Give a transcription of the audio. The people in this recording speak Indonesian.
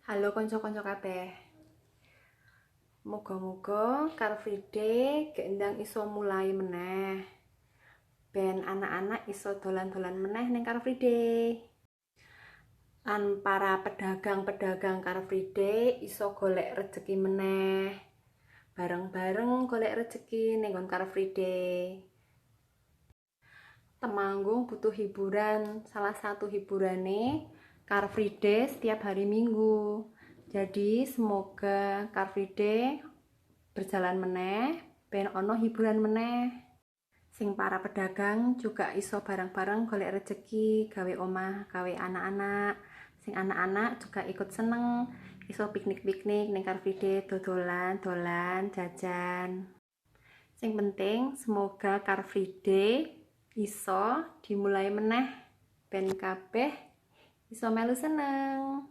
Halo konco-konco kabeh. Muga-muga Car Free Day keendang iso mulai meneh. Ben anak-anak iso dolan-dolan meneh ning Car Free Day. Lan para pedagang-pedagang Car Free Day iso golek rejeki meneh. Bareng-bareng golek rejeki ning Car Free Day. Temanggung butuh hiburan. Salah satu hiburane Car Free Day setiap hari Minggu. Jadi semoga Car Free Day berjalan meneh, ben ono hiburan meneh. Sing para pedagang juga iso bareng-bareng golek rejeki, gawe omah, gawe anak-anak. Sing anak-anak juga ikut seneng, iso piknik-piknik ning Car Free Day, dodolan, jajan. Sing penting semoga Car Free Day iso dimulai meneh ben kabeh iso melu seneng.